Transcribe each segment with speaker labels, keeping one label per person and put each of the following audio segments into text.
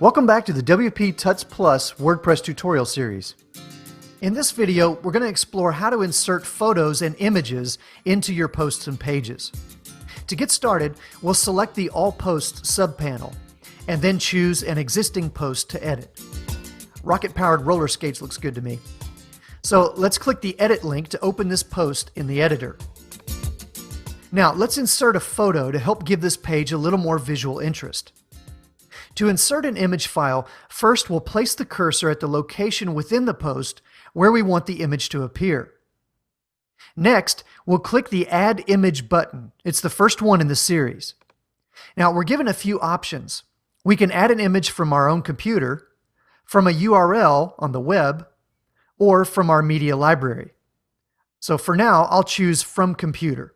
Speaker 1: Welcome back to the WP Tuts Plus WordPress tutorial series. In this video, we're going to explore how to insert photos and images into your posts and pages. To get started, we'll select the All Posts subpanel and then choose an existing post to edit. Rocket-powered roller skates looks good to me. So let's click the Edit link to open this post in the editor. Now let's insert a photo to help give this page a little more visual interest. To insert an image file, first we'll place the cursor at the location within the post where we want the image to appear. Next, we'll click the Add Image button. It's the first one in the series. Now we're given a few options. We can add an image from our own computer, from a URL on the web, or from our media library. So for now, I'll choose from computer.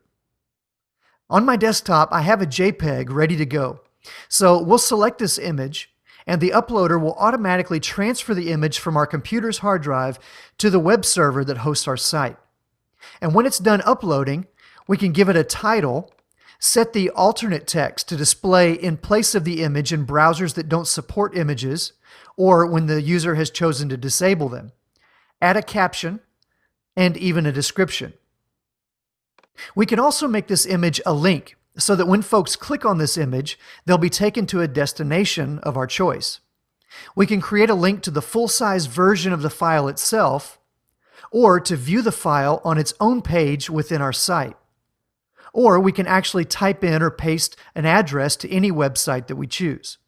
Speaker 1: On my desktop, I have a JPEG ready to go. So we'll select this image, and the uploader will automatically transfer the image from our computer's hard drive to the web server that hosts our site. And when it's done uploading, we can give it a title, set the alternate text to display in place of the image in browsers that don't support images, or when the user has chosen to disable them, add a caption, and even a description. We can also make this image a link, so that when folks click on this image, they'll be taken to a destination of our choice. We can create a link to the full-size version of the file itself, or to view the file on its own page within our site. Or we can actually type in or paste an address to any website that we choose.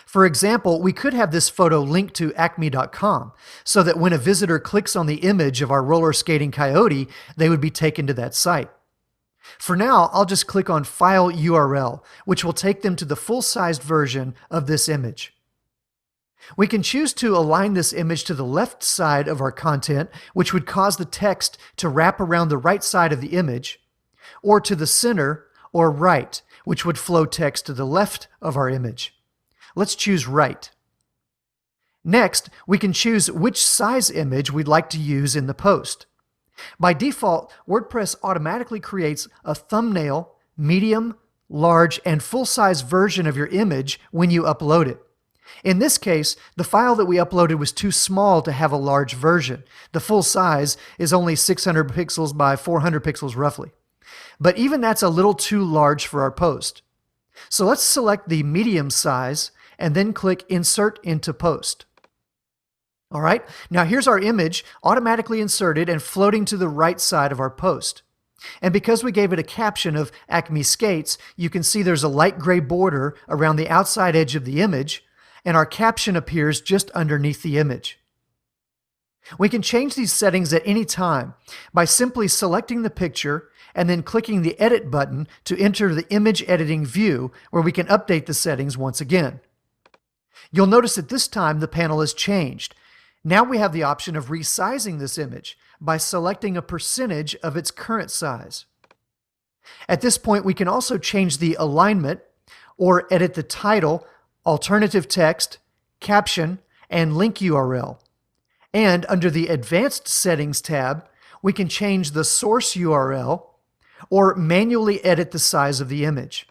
Speaker 1: For example, we could have this photo linked to acme.com, so that when a visitor clicks on the image of our roller skating coyote, they would be taken to that site. For now, I'll just click on File URL, which will take them to the full-sized version of this image. We can choose to align this image to the left side of our content, which would cause the text to wrap around the right side of the image, or to the center or right, which would flow text to the left of our image. Let's choose right. Next, we can choose which size image we'd like to use in the post. By default, WordPress automatically creates a thumbnail, medium, large, and full-size version of your image when you upload it. In this case, the file that we uploaded was too small to have a large version. The full size is only 600 pixels by 400 pixels roughly. But even that's a little too large for our post. So let's select the medium size and then click Insert into Post. All right, now here's our image automatically inserted and floating to the right side of our post. And because we gave it a caption of Acme Skates, you can see there's a light gray border around the outside edge of the image, and our caption appears just underneath the image. We can change these settings at any time by simply selecting the picture and then clicking the Edit button to enter the image editing view, where we can update the settings once again. You'll notice that this time the panel has changed. Now we have the option of resizing this image by selecting a percentage of its current size. At this point, we can also change the alignment or edit the title, alternative text, caption, and link URL. And under the Advanced Settings tab, we can change the source URL or manually edit the size of the image.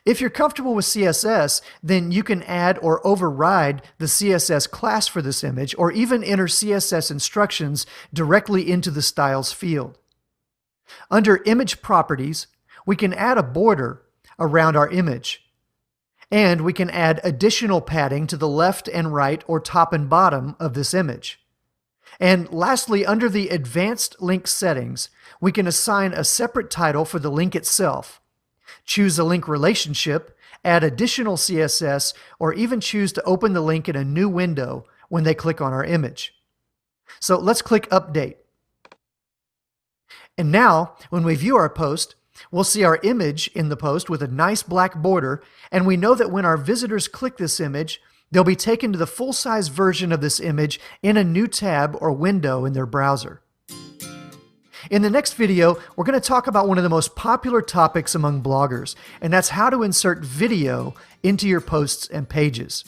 Speaker 1: If you're comfortable with CSS, then you can add or override the CSS class for this image, or even enter CSS instructions directly into the Styles field. Under Image Properties, we can add a border around our image, and we can add additional padding to the left and right or top and bottom of this image. And lastly, under the Advanced Link Settings, we can assign a separate title for the link itself, choose a link relationship, add additional CSS, or even choose to open the link in a new window when they click on our image. So let's click Update. And now, when we view our post, we'll see our image in the post with a nice black border, and we know that when our visitors click this image, they'll be taken to the full-size version of this image in a new tab or window in their browser. In the next video, we're going to talk about one of the most popular topics among bloggers, and that's how to insert video into your posts and pages.